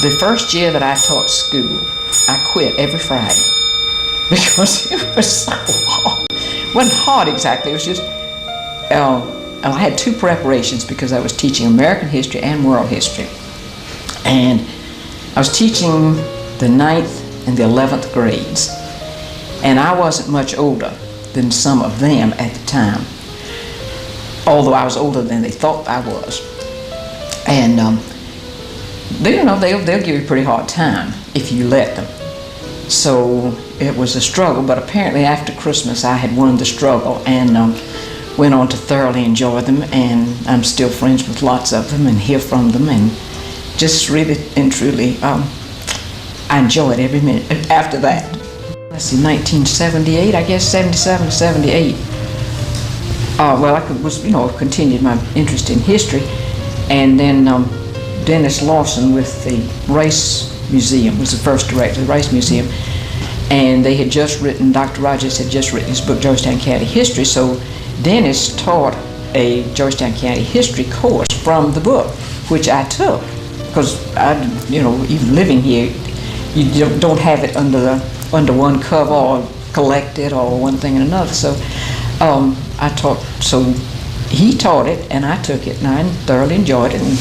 The first year that I taught school, I quit every Friday because it was so hard. It wasn't hard exactly, it was just, I had two preparations because I was teaching American history and world history. And I was teaching the 9th and the 11th grades. And I wasn't much older than some of them at the time, although I was older than they thought I was. And they'll give you a pretty hard time if you let them. So it was a struggle, but apparently after Christmas I had won the struggle and went on to thoroughly enjoy them, and I'm still friends with lots of them and hear from them, and just really and truly I enjoyed every minute after that. Let's see, 1978, I guess, 77 to 78. Well, I continued my interest in history, and then Dennis Lawson with the Race Museum was the first director of the Race Museum, and they had just written, Dr. Rogers had just written his book, Georgetown County History, so Dennis taught a Georgetown County history course from the book, which I took, because even living here, you don't have it under one cover or collected or one thing and another. So he taught it and I took it, and I thoroughly enjoyed it and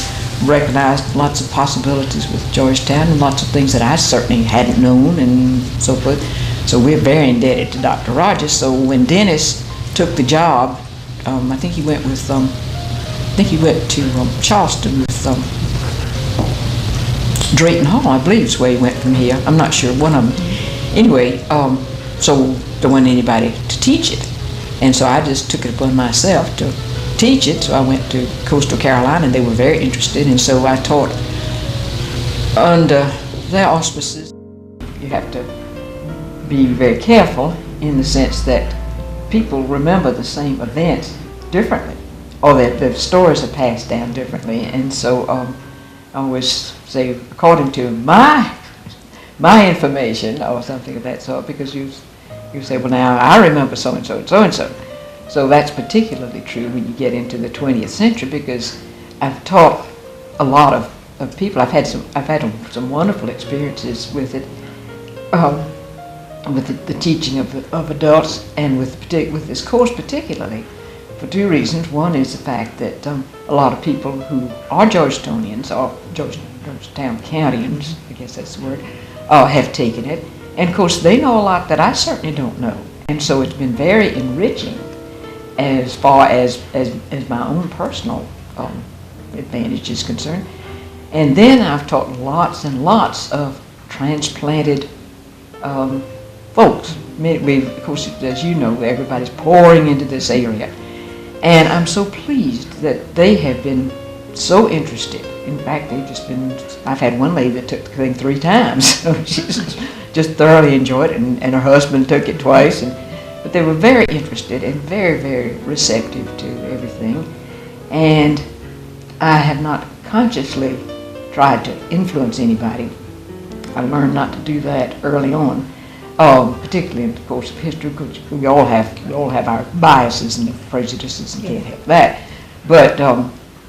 recognized lots of possibilities with Georgetown and lots of things that I certainly hadn't known and so forth. So we're very indebted to Dr. Rogers. So when Dennis took the job, I think he went to Charleston with Drayton Hall, I believe is where he went from here. I'm not sure, one of them. Anyway, so there wasn't anybody to teach it. And so I just took it upon myself to teach it. So I went to Coastal Carolina and they were very interested, and so I taught under their auspices. You have to be very careful in the sense that people remember the same events differently, or that the stories are passed down differently. And so I always say, according to my information or something of that sort, because you say, well, now I remember so and so and so and so. So that's particularly true when you get into the 20th century, because I've taught a lot of people. I've had some wonderful experiences with it, with the teaching of adults, and with this course particularly, for two reasons. One is the fact that a lot of people who are Georgetonians, or Georgetown Countyans, I guess that's the word, have taken it, and of course they know a lot that I certainly don't know, and so it's been very enriching as far as my own personal advantage is concerned. And then I've taught lots and lots of transplanted folks. Of course, as you know, everybody's pouring into this area, and I'm so pleased that they have been so interested. In fact, I've had one lady that took the thing 3 times, so she's just thoroughly enjoyed it, and her husband took it twice, but they were very interested and very, very receptive to everything. And I have not consciously tried to influence anybody. I learned not to do that early on, particularly in the course of history, because we all have our biases and prejudices and can't help that. But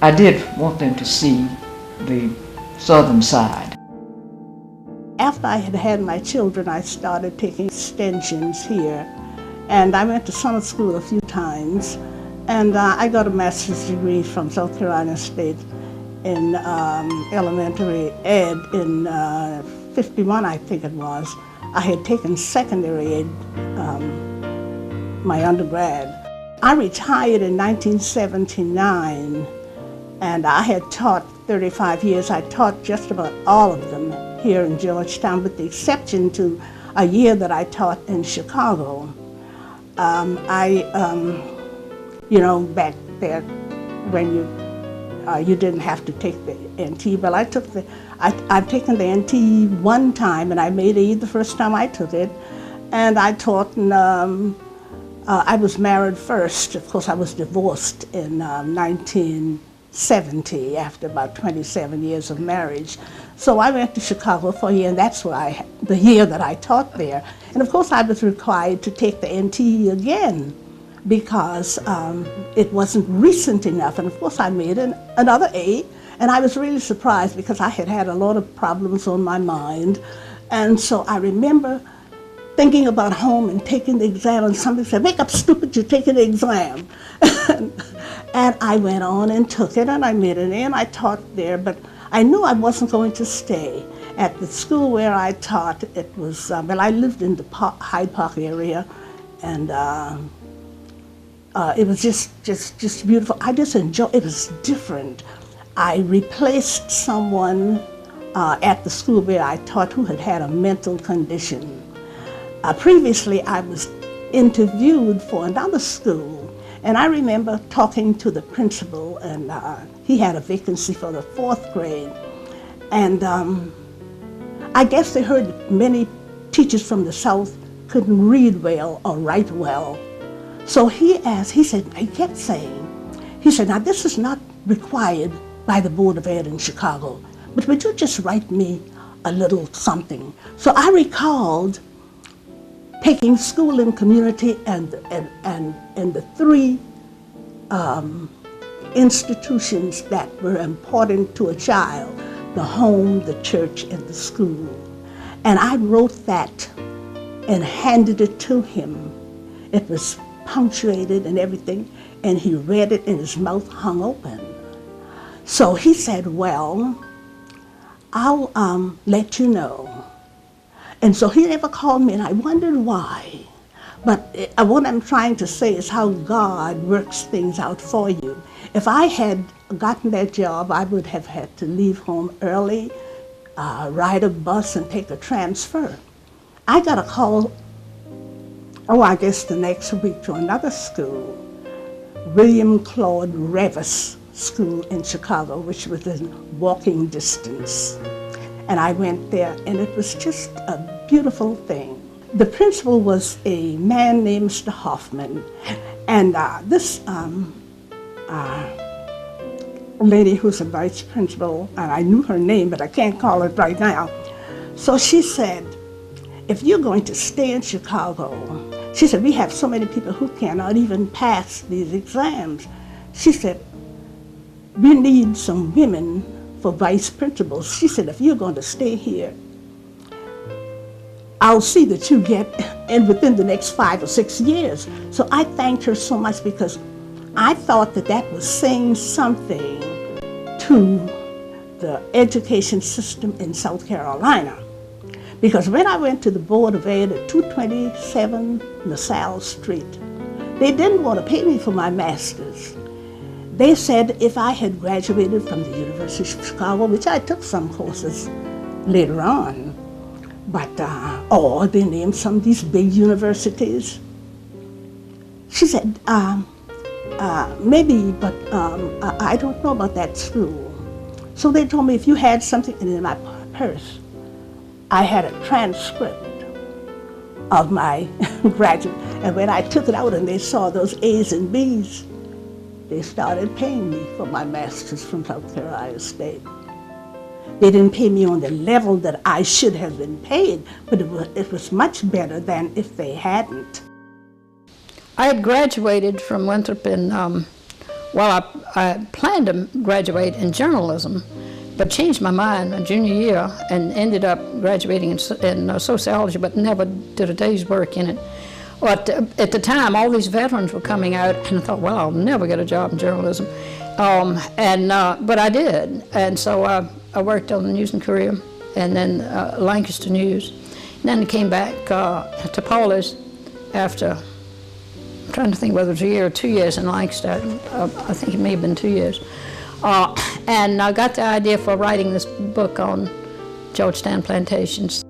I did want them to see the southern side. After I had had my children, I started taking extensions here. And I went to summer school a few times, and I got a master's degree from South Carolina State in elementary ed in 51, I think it was. I had taken secondary ed, my undergrad. I retired in 1979, and I had taught 35 years. I taught just about all of them here in Georgetown, with the exception to a year that I taught in Chicago. Back there when you didn't have to take the NT, but I've taken the NT one time, and I made A the first time I took it, And I taught, and I was married first. Of course, I was divorced in 1970 after about 27 years of marriage. So I went to Chicago for a year, and that's where the year that I taught there. And of course, I was required to take the NTE again because it wasn't recent enough. And of course, I made another A, and I was really surprised because I had had a lot of problems on my mind. And so I remember thinking about home and taking the exam, and somebody said, "Wake up, stupid, you're taking the exam." And I went on and took it, and I made an A, and I taught there, but I knew I wasn't going to stay. At the school where I taught, it was, well, I lived in the Hyde Park area, and it was just beautiful. I just enjoyed, it was different. I replaced someone at the school where I taught who had had a mental condition. Previously, I was interviewed for another school, and I remember talking to the principal, and he had a vacancy for the 4th grade. And I guess they heard that many teachers from the South couldn't read well or write well. So he said, I kept saying, he said, "Now this is not required by the Board of Ed in Chicago, but would you just write me a little something?" So I recalled taking school and community and the 3 institutions that were important to a child: the home, the church, and the school. And I wrote that and handed it to him. It was punctuated and everything, and he read it and his mouth hung open. So he said, "Well, I'll let you know." And so he never called me, and I wondered why. But what I'm trying to say is how God works things out for you. If I had gotten that job, I would have had to leave home early, ride a bus, and take a transfer. I got a call, I guess the next week, to another school, William Claude Revis School in Chicago, which was in walking distance. And I went there, and it was just a beautiful thing. The principal was a man named Mr. Hoffman, and this lady who's a vice principal, and I knew her name, but I can't call it right now. So she said, "If you're going to stay in Chicago," she said, "we have so many people who cannot even pass these exams." She said, "We need some women for vice principals." She said, "If you're going to stay here, I'll see that you get in within the next 5 or 6 years." So I thanked her so much because I thought that that was saying something to the education system in South Carolina. Because when I went to the Board of Ed at 227 LaSalle Street, they didn't want to pay me for my master's. They said if I had graduated from the University of Chicago, which I took some courses later on, but, or they named some of these big universities. She said, maybe, but I don't know about that school. So they told me if you had something in my purse, I had a transcript of my graduate, and when I took it out and they saw those A's and B's, they started paying me for my master's from South Carolina State. They didn't pay me on the level that I should have been paid, but it was much better than if they hadn't. I had graduated from Winthrop in, I planned to graduate in journalism, but changed my mind my junior year and ended up graduating in sociology, but never did a day's work in it. But at the time, all these veterans were coming out, and I thought, well, I'll never get a job in journalism. But I did, and so I worked on the News and Courier, and then Lancaster News. And then I came back to Paula's after, I'm trying to think whether it was a year or 2 years in Lancaster. I think it may have been 2 years. And I got the idea for writing this book on Georgetown plantations.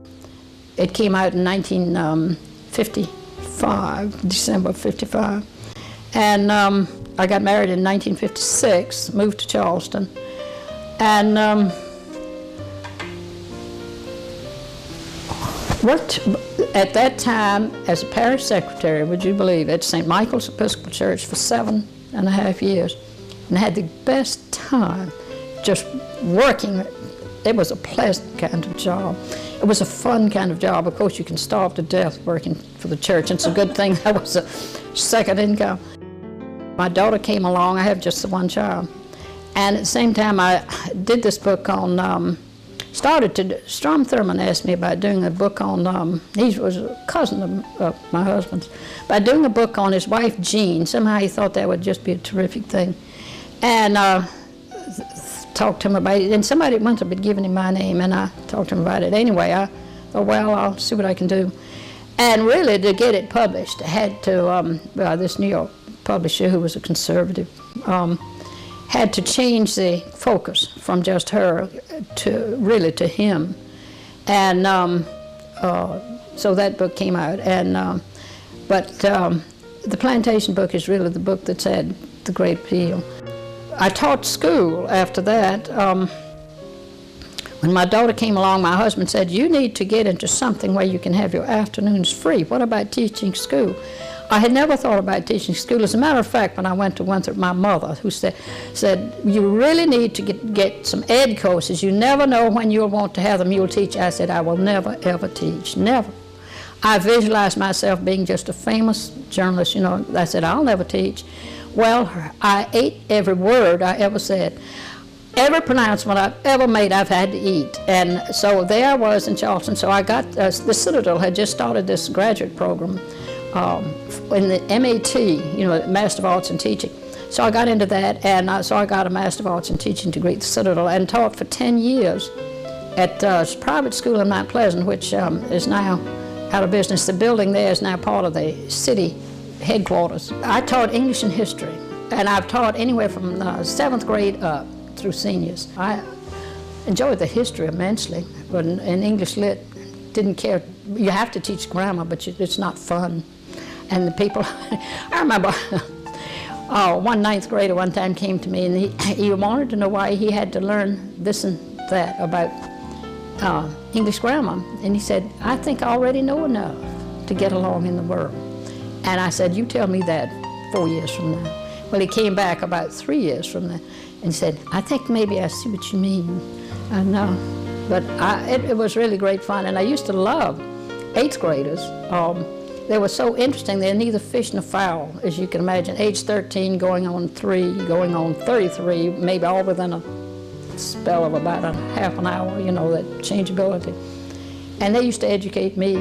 It came out in 1955, December of 55. And I got married in 1956, moved to Charleston. And Worked at that time as a parish secretary, would you believe, at St. Michael's Episcopal Church for 7.5 years, and had the best time just working. It was a pleasant kind of job. It was a fun kind of job. Of course, you can starve to death working for the church. It's a good thing that was a second income. My daughter came along. I have just the one child. And at the same time, I did this book on, Strom Thurmond asked me about doing a book on, he was a cousin of my husband's, about doing a book on his wife, Jean. Somehow he thought that would just be a terrific thing. And talked to him about it, and somebody at Winthrop had given him my name, and I talked to him about it. Anyway, I thought, well, I'll see what I can do. And really, to get it published, I had to, this New York publisher, who was a conservative, had to change the focus from just her to really to him. And so that book came out. And but the Plantation book is really the book that's had the great appeal. I taught school after that. When my daughter came along, my husband said, you need to get into something where you can have your afternoons free. What about teaching school? I had never thought about teaching school. As a matter of fact, when I went to Winthrop, my mother, who said you really need to get some ed courses. You never know when you'll want to have them. You'll teach. I said, I will never, ever teach. Never. I visualized myself being just a famous journalist. You know, I said, I'll never teach. Well, I ate every word I ever said. Every pronouncement I've ever made, I've had to eat. And so there I was in Charleston. So I got, the Citadel had just started this graduate program in the MAT, you know, Master of Arts in Teaching. So I got into that, and so I got a Master of Arts in Teaching degree at the Citadel, and taught for 10 years at a private school in Mount Pleasant, which is now out of business. The building there is now part of the city headquarters. I taught English and history, and I've taught anywhere from 7th grade up through seniors. I enjoyed the history immensely, but in English Lit, didn't care. You have to teach grammar, but it's not fun. And the people, I remember one 9th grader one time came to me, and he wanted to know why he had to learn this and that about English grammar. And he said, I think I already know enough to get along in the world. And I said, you tell me that 4 years from now. Well, he came back about 3 years from that and said, I think maybe I see what you mean. I know. But it was really great fun. And I used to love 8th graders. They were so interesting. They're neither fish nor fowl, as you can imagine. Age 13, going on 3, going on 33, maybe all within a spell of about a half an hour, you know, that changeability. And they used to educate me.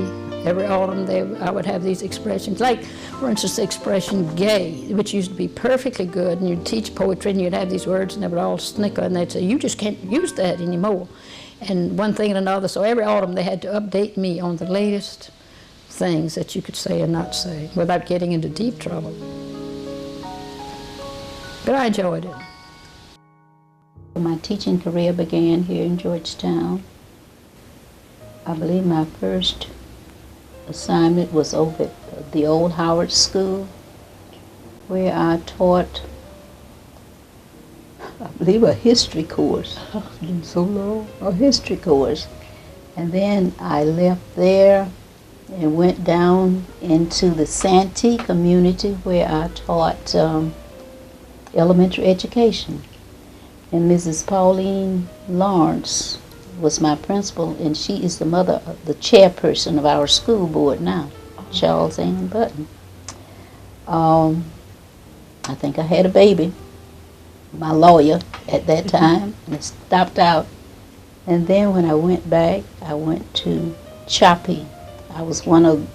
Every autumn I would have these expressions, like, for instance, the expression gay, which used to be perfectly good, and you'd teach poetry and you'd have these words and they would all snicker, and they'd say, you just can't use that anymore. And one thing and another, so every autumn they had to update me on the latest things that you could say and not say without getting into deep trouble. But I enjoyed it. My teaching career began here in Georgetown. I believe my first assignment was over at the old Howard School, where I taught, I believe, a history course. It's been so long. A history course. And then I left there and went down into the Santee community, where I taught elementary education. And Mrs. Pauline Lawrence was my principal, and she is the mother of the chairperson of our school board now, Charles Ann Button. I think I had a baby, my lawyer at that time, and it stopped out. And then when I went back, I went to Choppy. I was one of,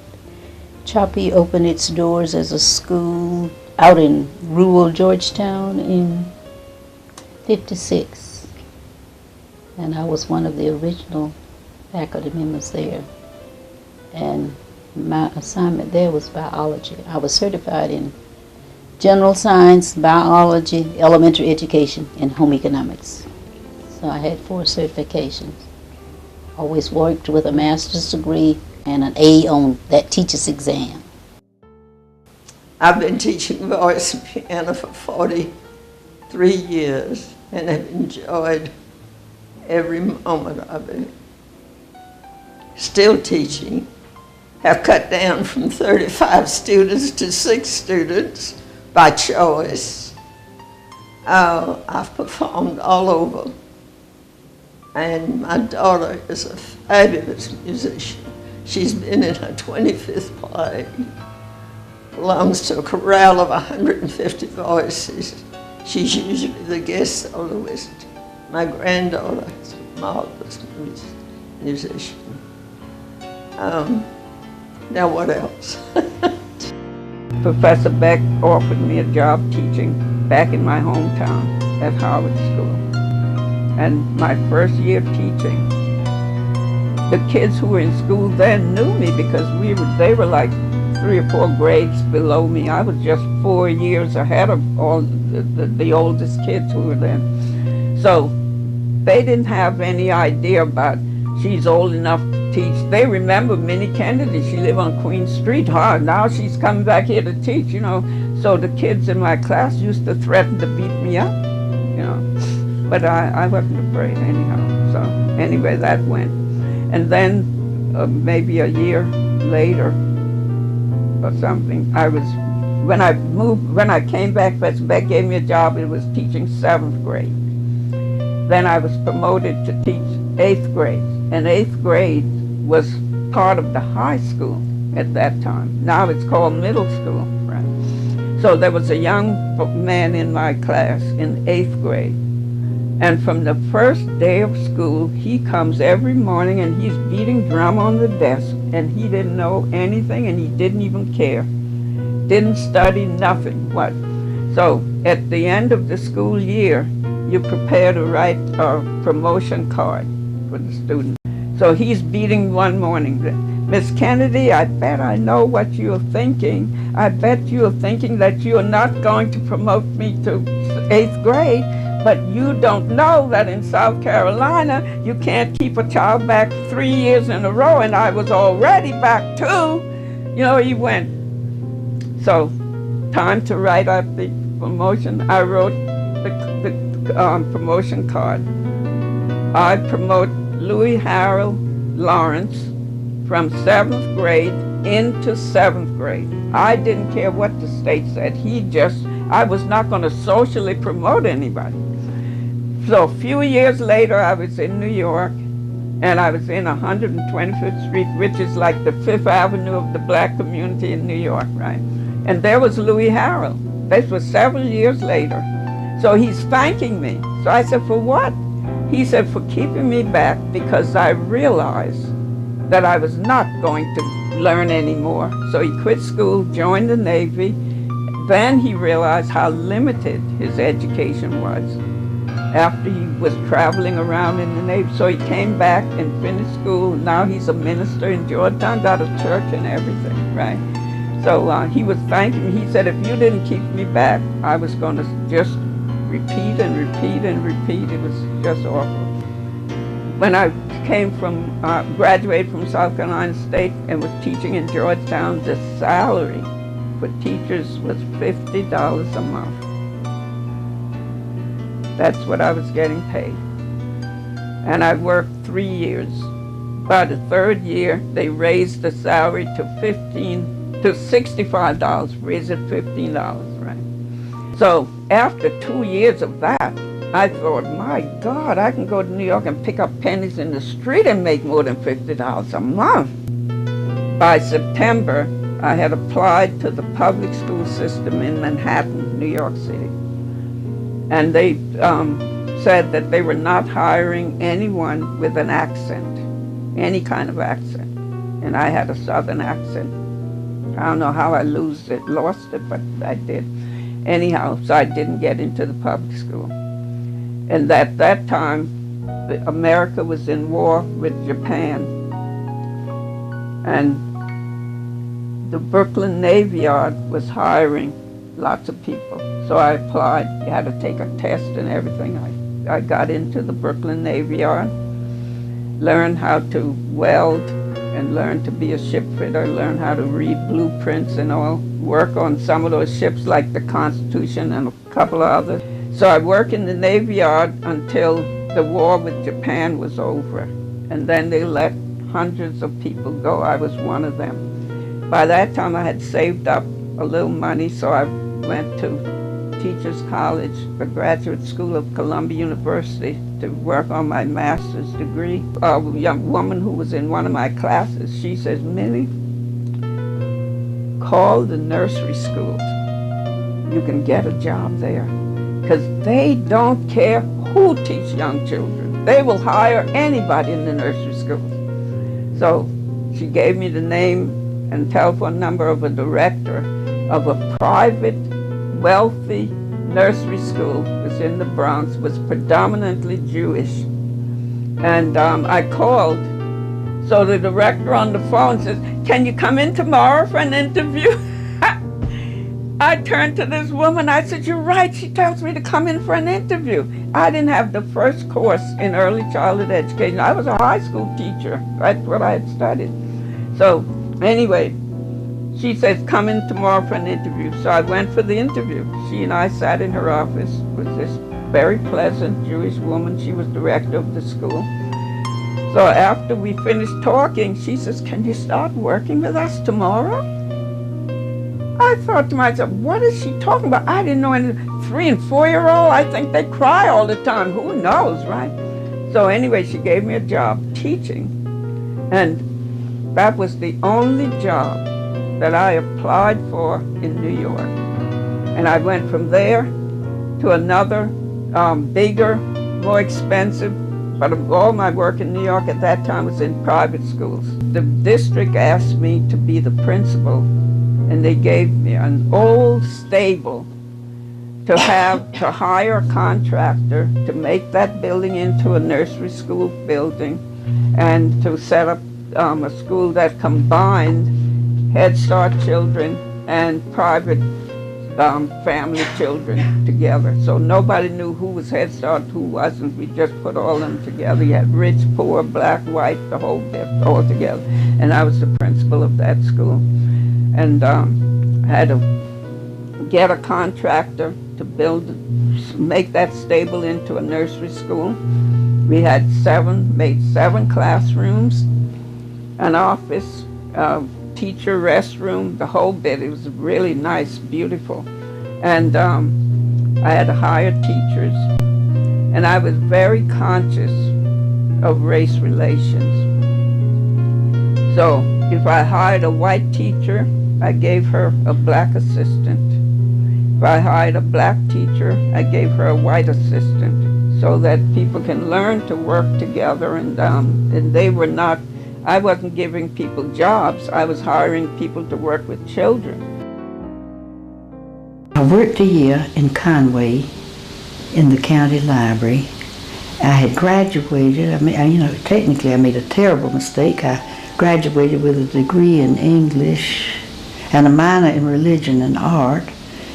Choppy opened its doors as a school out in rural Georgetown in '56. And I was one of the original faculty members there. And my assignment there was biology. I was certified in general science, biology, elementary education, and home economics. So I had 4 certifications. Always worked with a master's degree and an A on that teacher's exam. I've been teaching voice and piano for 43 years and have enjoyed every moment of it. still teaching, have cut down from 35 students to 6 students by choice. I've performed all over. And my daughter is a fabulous musician. She's been in her 25th play. Belongs to a chorale of 150 voices. She's usually the guest soloist. My granddaughter is a marvelous musician. Now what else? Professor Beck offered me a job teaching back in my hometown at Howard School. And my first year teaching, the kids who were in school then knew me because they were like 3 or 4 grades below me. I was just 4 years ahead of all the oldest kids who were there. So they didn't have any idea about she's old enough to teach. They remember Minnie Kennedy. She lived on Queen Street. Now she's coming back here to teach, you know. So the kids in my class used to threaten to beat me up, you know. But I wasn't afraid anyhow. So anyway, that went. And then maybe a year later or something, when I came back, Professor Beck gave me a job. It was teaching 7th grade. Then I was promoted to teach 8th grade. And 8th grade was part of the high school at that time. Now it's called middle school, right? So there was a young man in my class in 8th grade. And from the first day of school, he comes every morning and he's beating drum on the desk, and he didn't know anything and he didn't even care. Didn't study, nothing. What? So at the end of the school year, you prepare to write a promotion card for the student. So he's beating one morning. Miss Kennedy, I bet I know what you're thinking. I bet you're thinking that you're not going to promote me to 8th grade, but you don't know that in South Carolina, you can't keep a child back 3 years in a row, and I was already back 2. You know, he went. So, time to write out the promotion. I wrote the promotion card. I promote Louis Harold Lawrence from 7th grade into 7th grade. I didn't care what the state said. I was not going to socially promote anybody. So a few years later, I was in New York, and I was in 125th Street, which is like the 5th Avenue of the black community in New York, right? And there was Louis Harold. This was several years later. So he's thanking me. So I said, for what? He said, for keeping me back because I realized that I was not going to learn anymore. So he quit school, joined the Navy. Then he realized how limited his education was after he was traveling around in the Navy. So he came back and finished school. Now he's a minister in Georgetown, got a church and everything, right? So he was thanking me. He said, if you didn't keep me back, I was going to just repeat and repeat and repeat. It was just awful. When I graduated from South Carolina State and was teaching in Georgetown, the salary for teachers was $50 a month. That's what I was getting paid. And I worked 3 years. By the 3rd year, they raised the salary to $65, raised it $15, right? So after 2 years of that, I thought, my God, I can go to New York and pick up pennies in the street and make more than $50 a month. By September, I had applied to the public school system in Manhattan, New York City. And they said that they were not hiring anyone with an accent, any kind of accent. And I had a Southern accent. I don't know how I lost it, but I did. Anyhow, so I didn't get into the public school. And at that time, America was in war with Japan. And the Brooklyn Navy Yard was hiring lots of people. So I applied. You had to take a test and everything. I got into the Brooklyn Navy Yard, learned how to weld, and learned to be a ship fitter, learned how to read blueprints and all, work on some of those ships like the Constitution and a couple of others. So I worked in the Navy Yard until the war with Japan was over. And then they let hundreds of people go. I was one of them. By that time, I had saved up a little money, so I went to Teachers College, a graduate school of Columbia University, to work on my master's degree. A young woman who was in one of my classes, she says, Minnie, call the nursery schools. You can get a job there. Because they don't care who teach young children. They will hire anybody in the nursery schools. So she gave me the name and telephone number of a director of a private, wealthy nursery school. It was in the Bronx, was predominantly Jewish. And I called. So the director on the phone says, can you come in tomorrow for an interview? I turned to this woman, I said, you're right, she tells me to come in for an interview. I didn't have the first course in early childhood education. I was a high school teacher. That's what I had studied. So anyway, she says, come in tomorrow for an interview. So I went for the interview. She and I sat in her office with this very pleasant Jewish woman. She was director of the school. So after we finished talking, she says, can you start working with us tomorrow? I thought to myself, what is she talking about? I didn't know any 3- and 4-year-old. I think they cry all the time. Who knows, right? So anyway, she gave me a job teaching. And that was the only job that I applied for in New York. And I went from there to another, bigger, more expensive, but all my work in New York at that time was in private schools. The district asked me to be the principal, and they gave me an old stable to hire a contractor to make that building into a nursery school building and to set up a school that combined Head Start children and private family children together. So nobody knew who was Head Start, who wasn't. We just put all of them together. You had rich, poor, black, white, the whole bit, all together. And I was the principal of that school. And had to get a contractor to make that stable into a nursery school. We had made seven classrooms, an office, teacher restroom, the whole bit. It was really nice, beautiful. And I had to hire teachers. And I was very conscious of race relations. So if I hired a white teacher, I gave her a black assistant. If I hired a black teacher, I gave her a white assistant, so that people can learn to work together. And they were not, I wasn't giving people jobs, I was hiring people to work with children. I worked a year in Conway in the county library. I had graduated, technically I made a terrible mistake. I graduated with a degree in English and a minor in religion and art,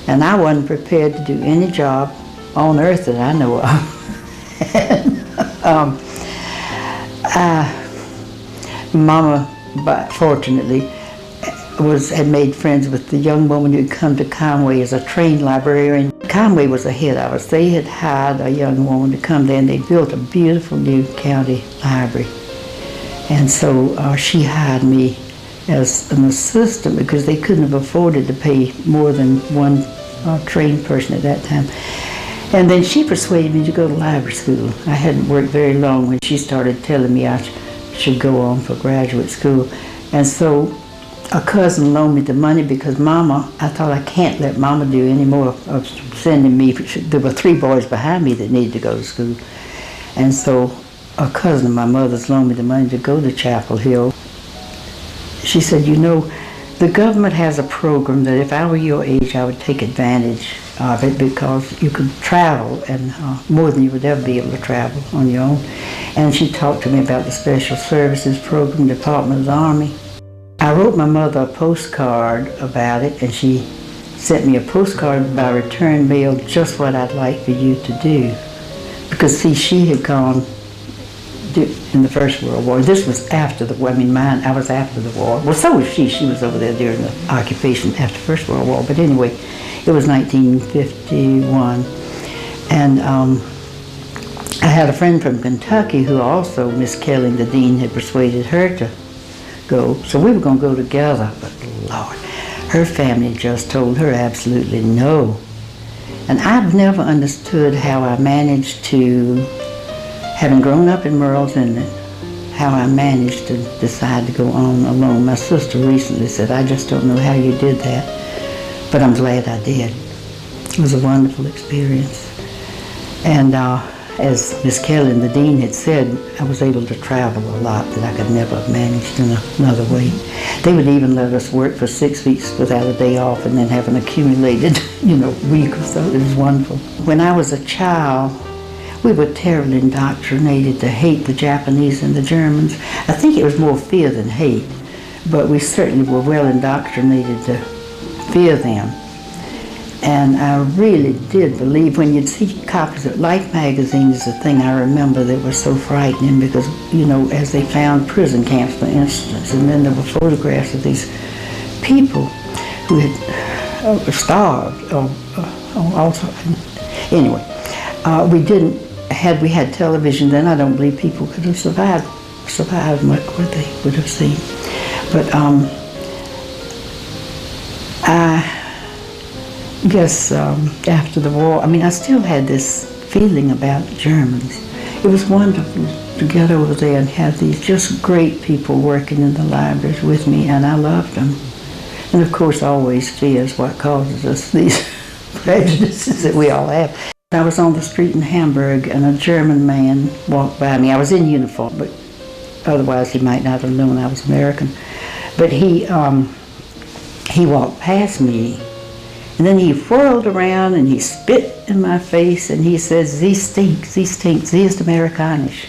and I wasn't prepared to do any job on earth that I know of. Mama, fortunately, had made friends with the young woman who had come to Conway as a trained librarian. Conway was ahead of us. They had hired a young woman to come there, and they built a beautiful new county library. And so she hired me as an assistant because they couldn't have afforded to pay more than one trained person at that time. And then she persuaded me to go to library school. I hadn't worked very long when she started telling me I should go on for graduate school. And so a cousin loaned me the money because I thought I can't let Mama do any more of sending me. There were 3 boys behind me that needed to go to school. And so a cousin of my mother's loaned me the money to go to Chapel Hill. She said, the government has a program that if I were your age, I would take advantage of it because you could travel and more than you would ever be able to travel on your own. And she talked to me about the Special Services Program, Department of the Army. I wrote my mother a postcard about it, and she sent me a postcard by return mail, just what I'd like for you to do. Because see, she had gone in the First World War. This was after the war. I was after the war. Well, so was she. She was over there during the occupation after the First World War. But anyway, it was 1951. And I had a friend from Kentucky who also, Miss Kelly, the dean, had persuaded her to go. So we were going to go together, but Lord, her family just told her absolutely no. And I've never understood how I managed to, having grown up in Merle's, how I managed to decide to go on alone. My sister recently said, I just don't know how you did that, but I'm glad I did. It was a wonderful experience. And as Miss Kelly, the dean, had said, I was able to travel a lot that I could never have managed in another way. They would even let us work for 6 weeks without a day off and then have an accumulated, week or so. It was wonderful. When I was a child, we were terribly indoctrinated to hate the Japanese and the Germans. I think it was more fear than hate, but we certainly were well indoctrinated to fear them. And I really did believe, when you'd see copies of Life magazine is the thing I remember that was so frightening because, as they found prison camps, for instance, and then there were photographs of these people who had starved. Also, anyway, had we had television then, I don't believe people could have survived what they would have seen. But I guess after the war, I still had this feeling about Germans. It was wonderful to get over there and have these just great people working in the libraries with me, and I loved them. And of course, always fear is what causes us these prejudices that we all have. I was on the street in Hamburg, and a German man walked by me. I was in uniform, but otherwise he might not have known I was American. But he walked past me, and then he whirled around and he spit in my face and he said, "Sie stinkt, sie stinkt, sie ist Amerikanisch."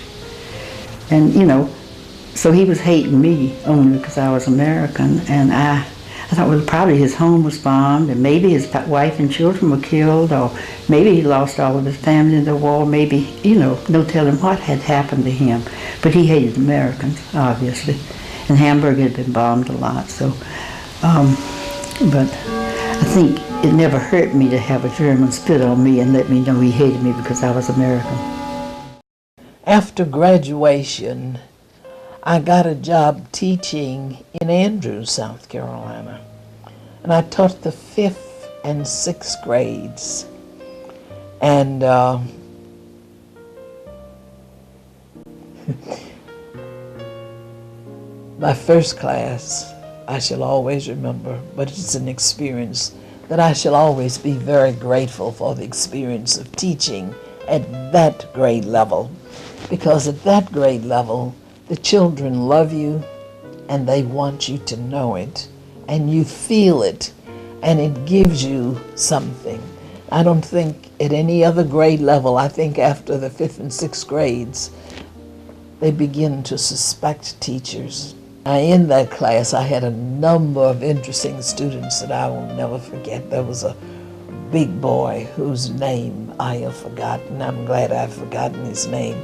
And so he was hating me only because I was American, and I thought, well, probably his home was bombed, and maybe his wife and children were killed, or maybe he lost all of his family in the war, maybe, no telling what had happened to him. But he hated Americans, obviously, and Hamburg had been bombed a lot, so, but I think it never hurt me to have a German spit on me and let me know he hated me because I was American. After graduation, I got a job teaching in Andrews, South Carolina, and I taught the 5th and 6th grades. And my first class, I shall always remember, but it's an experience that I shall always be very grateful for, the experience of teaching at that grade level, because at that grade level, the children love you, and they want you to know it, and you feel it, and it gives you something. I don't think at any other grade level, I think after the 5th and 6th grades, they begin to suspect teachers. In that class, I had a number of interesting students that I will never forget. There was a big boy whose name I have forgotten. I'm glad I've forgotten his name.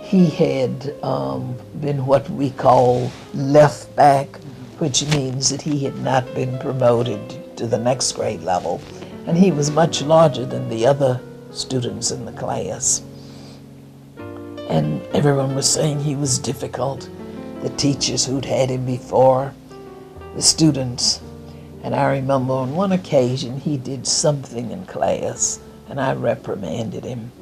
He had been what we call left back, which means that he had not been promoted to the next grade level. And he was much larger than the other students in the class. And everyone was saying he was difficult. The teachers who'd had him before, the students. And I remember on one occasion he did something in class, and I reprimanded him.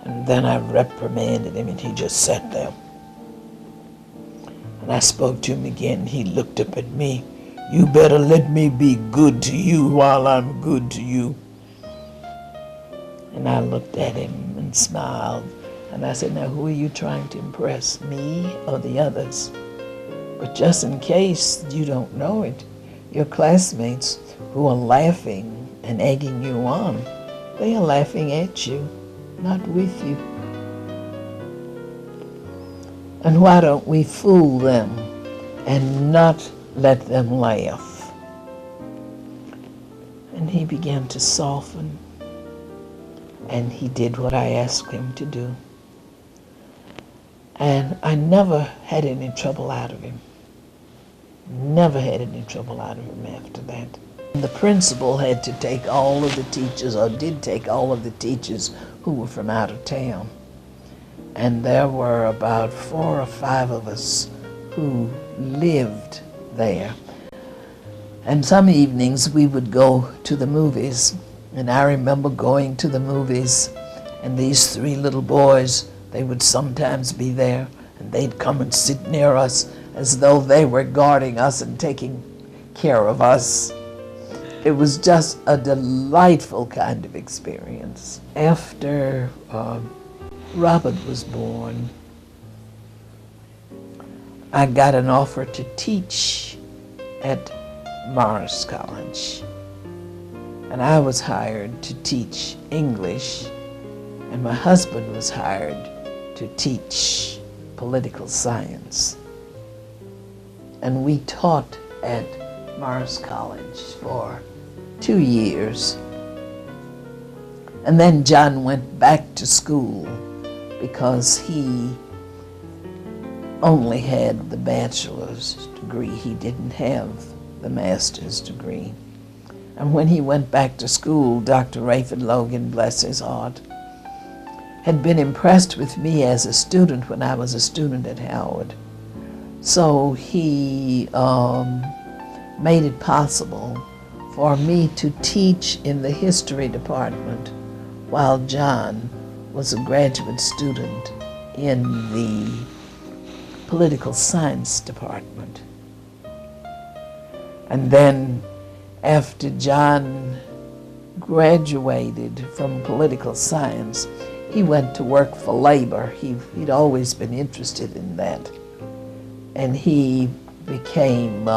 And then I reprimanded him, and he just sat there. And I spoke to him again. He looked up at me. "You better let me be good to you while I'm good to you." And I looked at him and smiled. And I said, "Now, who are you trying to impress, me or the others? But just in case you don't know it, your classmates who are laughing and egging you on, they are laughing at you, not with you. And why don't we fool them and not let them laugh?" And he began to soften, and he did what I asked him to do. And I never had any trouble out of him. Never had any trouble out of him after that. And the principal had to take all of the teachers, or did take all of the teachers who were from out of town. and there were about 4 or 5 of us who lived there. And some evenings we would go to the movies, and I remember going to the movies, and these 3 little boys, they would sometimes be there, and they'd come and sit near us as though they were guarding us and taking care of us. It was just a delightful kind of experience. After Robert was born, I got an offer to teach at Morris College. And I was hired to teach English, and my husband was hired to teach political science. And we taught at Morris College for 2 years. And then John went back to school because he only had the bachelor's degree. He didn't have the master's degree. And when he went back to school, Dr. Rayford Logan, bless his heart, had been impressed with me as a student when I was a student at Howard. So he made it possible for me to teach in the history department while John was a graduate student in the political science department. And then after John graduated from political science, he went to work for labor. He'd always been interested in that. And he became,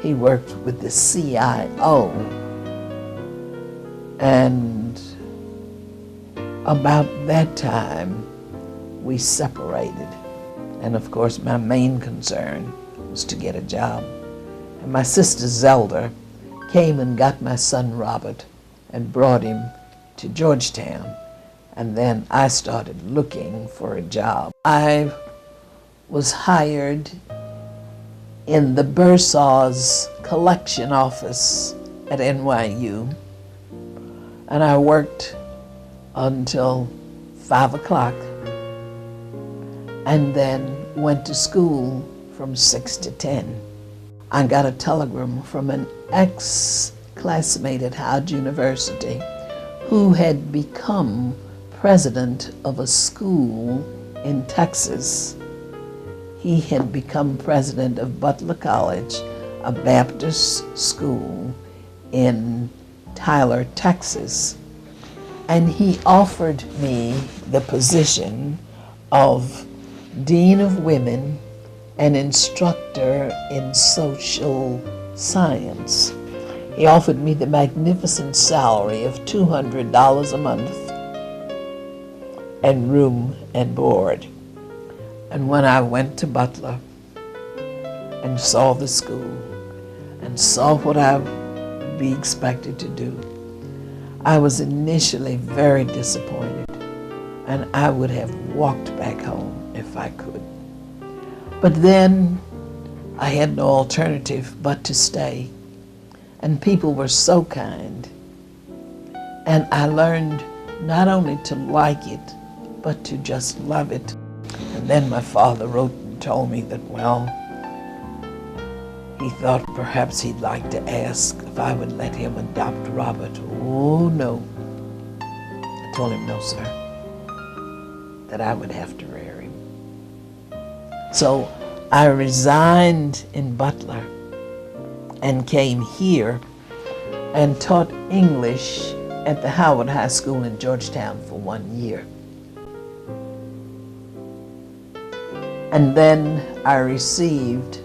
he worked with the CIO. And about that time, we separated. And of course, my main concern was to get a job. And my sister Zelda came and got my son Robert and brought him to Georgetown. And then I started looking for a job. I was hired in the Bursaw's collection office at NYU. And I worked until 5 o'clock and then went to school from 6 to 10. I got a telegram from an ex-classmate at Howard University who had become president of a school in Texas. He had become president of Butler College, a Baptist school in Tyler, Texas. And he offered me the position of Dean of Women and instructor in social science. He offered me the magnificent salary of $200 a month and room and board. And when I went to Butler and saw the school and saw what I would be expected to do, I was initially very disappointed, and I would have walked back home if I could. But then I had no alternative but to stay, and people were so kind, and I learned not only to like it, but to just love it. And then my father wrote and told me that, well, he thought perhaps he'd like to ask if I would let him adopt Robert. Oh, no. I told him, no, sir, that I would have to rear him. So I resigned in Butler and came here and taught English at the Howard High School in Georgetown for 1 year. And then I received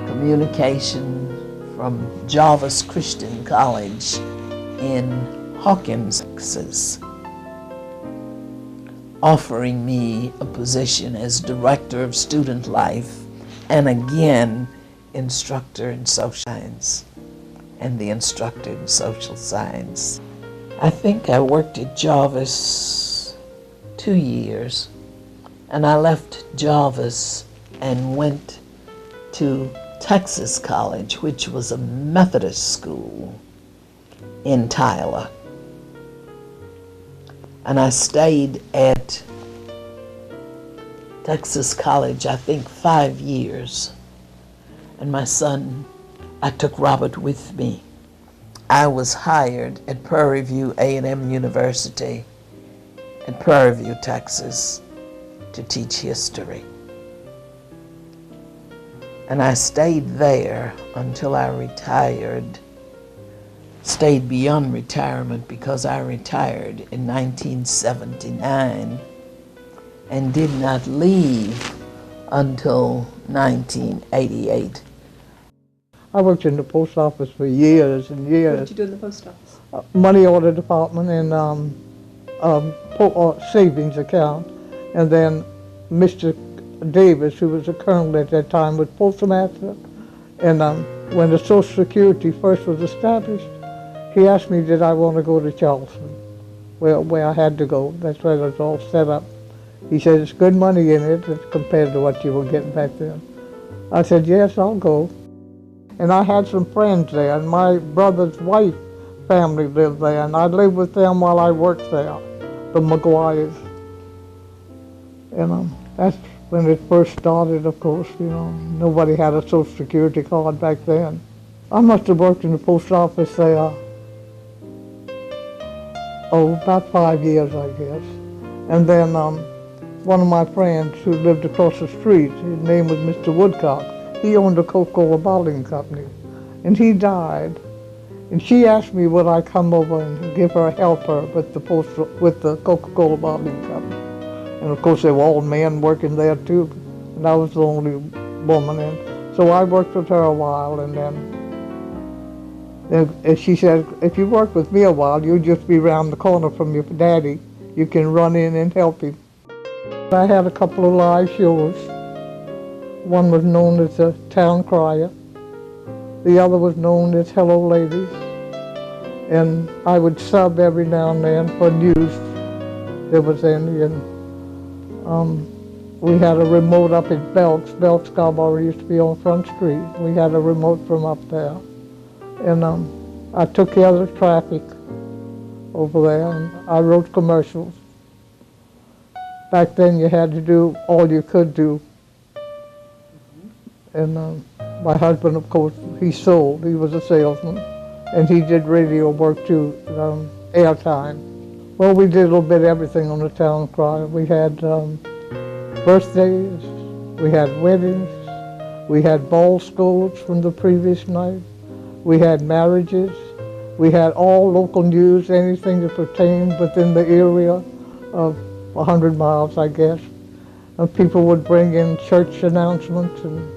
communication from Jarvis Christian College in Hawkins, Texas, offering me a position as director of student life and again instructor in social science and the instructor in social science. I think I worked at Jarvis 2 years, and I left Jarvis and went to Texas College, which was a Methodist school in Tyler. And I stayed at Texas College, I think 5 years. And my son, I took Robert with me. I was hired at Prairie View A&M University in Prairie View, Texas, to teach history. And I stayed there until I retired. Stayed beyond retirement because I retired in 1979 and did not leave until 1988. I worked in the post office for years and years. What did you do in the post office? Money order department and savings account. And then Mr. Davis, who was a colonel at that time, was postmaster. And when the Social Security first was established, he asked me did I want to go to Charleston, where I had to go. That's where it was all set up. He said, it's good money in it compared to what you were getting back then. I said, yes, I'll go. And I had some friends there, and my brother's wife family lived there, and I lived with them while I worked there, the McGuires. And that's when it first started, of course, you know. Nobody had a Social Security card back then. I must have worked in the post office there, about 5 years, I guess. And then one of my friends who lived across the street, his name was Mr. Woodcock, he owned a Coca-Cola bottling company, and he died. And she asked me would I come over and give her a helper with the Coca-Cola bottling company. And of course, they were all men working there too, and I was the only woman. And so I worked with her a while, and then she said, if you work with me a while, you'll just be around the corner from your daddy. You can run in and help him. I had a couple of live shows. One was known as the Town Crier. The other was known as Hello Ladies. And I would sub every now and then for news there was any. And we had a remote up at Belk's. Belk's Scarborough used to be on Front Street. We had a remote from up there. And I took care of the traffic over there, and I wrote commercials. Back then you had to do all you could do. And my husband, of course, he sold. He was a salesman. And he did radio work too, airtime. Well, we did a little bit of everything on the Town Crier. We had birthdays, we had weddings, we had ball scores from the previous night, we had marriages, we had all local news, anything that pertained within the area of 100 miles, I guess. And people would bring in church announcements and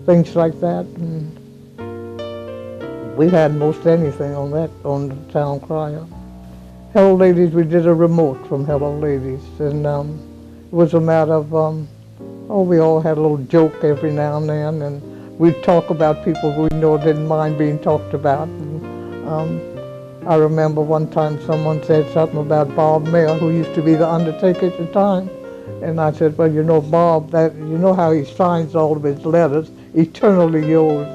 things like that. And we had most anything on the Town Crier. Hello Ladies, we did a remote from Hello Ladies. And it was a matter of, we all had a little joke every now and then. And we'd talk about people we know didn't mind being talked about. And I remember one time someone said something about Bob Mayer, who used to be the undertaker at the time. And I said, well, you know, Bob, you know how he signs all of his letters, eternally yours.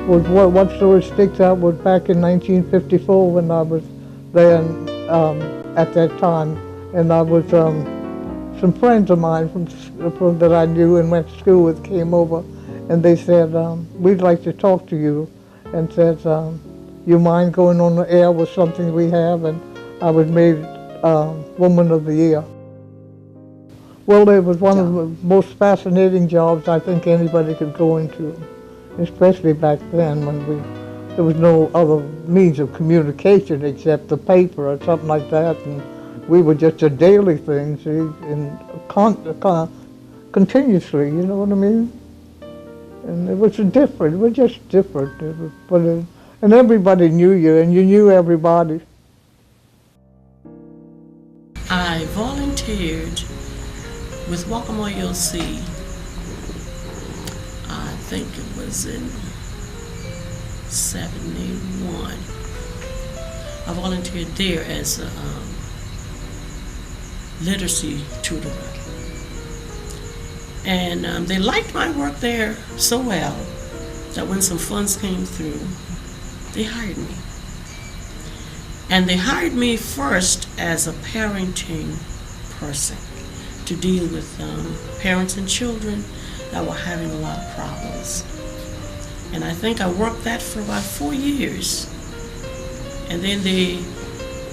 What story sticks out was back in 1954 when I was there at that time, and I was some friends of mine from that I knew and went to school with came over, and they said, we'd like to talk to you, and said, you mind going on the air with something we have? And I was made Woman of the Year. Well, it was one of the most fascinating jobs I think anybody could go into, especially back then when there was no other means of communication except the paper or something like that, and we were just a daily thing, see, and continuously, you know what I mean? And it was different, it was just different, and everybody knew you, and you knew everybody. I volunteered with Waccamaw ULC, I think it was in 71. I volunteered there as a literacy tutor. And they liked my work there so well that when some funds came through, they hired me. And they hired me first as a parenting person to deal with parents and children that were having a lot of problems. And I think I worked that for about 4 years. And then they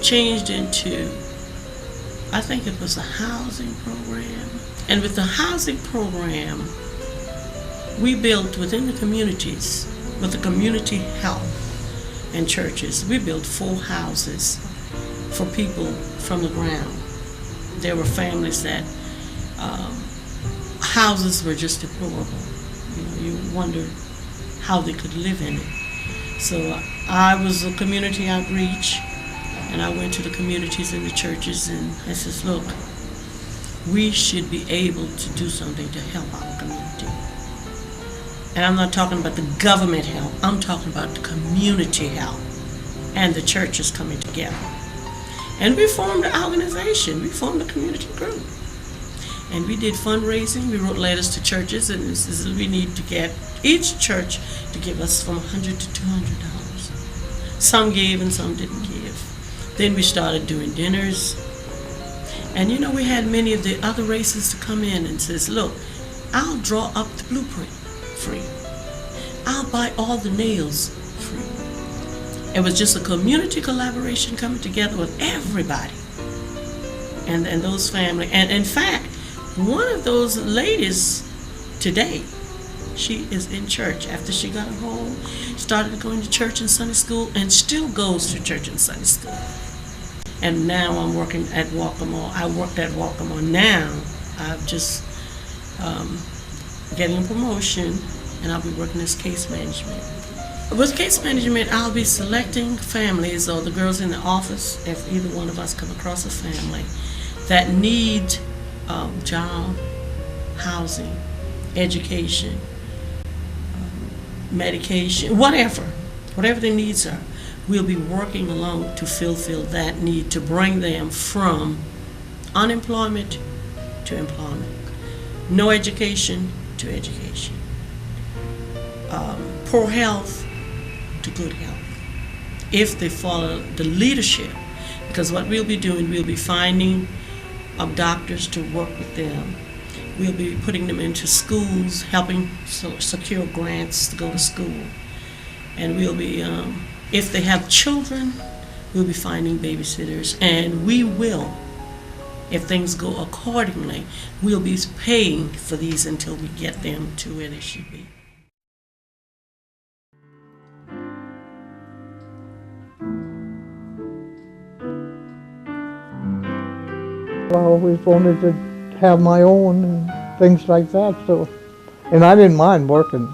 changed into, I think it was a housing program. And with the housing program, we built within the communities, with the community help and churches, we built 4 houses for people from the ground. There were families that houses were just deplorable. You wondered how they could live in it. So I was a community outreach, and I went to the communities and the churches, and I says, look, we should be able to do something to help our community. And I'm not talking about the government help, I'm talking about the community help and the churches coming together. And we formed an organization, we formed a community group. And we did fundraising, we wrote letters to churches, and this is, we need to get each church to give us from $100 to $200. Some gave and some didn't give. Then we started doing dinners. And we had many of the other races to come in and says, look, I'll draw up the blueprint free. I'll buy all the nails free. It was just a community collaboration coming together with everybody. And those families. And in fact, one of those ladies today, she is in church after she got home, started going to church and Sunday school, and still goes to church and Sunday school. And now I'm working at Waccamaw. I worked at Waccamaw. Now I'm just getting a promotion, and I'll be working as case management. With case management, I'll be selecting families, or the girls in the office, if either one of us come across a family that need job, housing, education, medication, whatever their needs are. We'll be working along to fulfill that need, to bring them from unemployment to employment, no education to education, poor health to good health, if they follow the leadership. Because what we'll be doing, we'll be finding doctors to work with them. We'll be putting them into schools, helping secure grants to go to school. And we'll be, if they have children, we'll be finding babysitters. And we will, if things go accordingly, we'll be paying for these until we get them to where they should be. I always wanted to have my own and things like that, so, and I didn't mind working.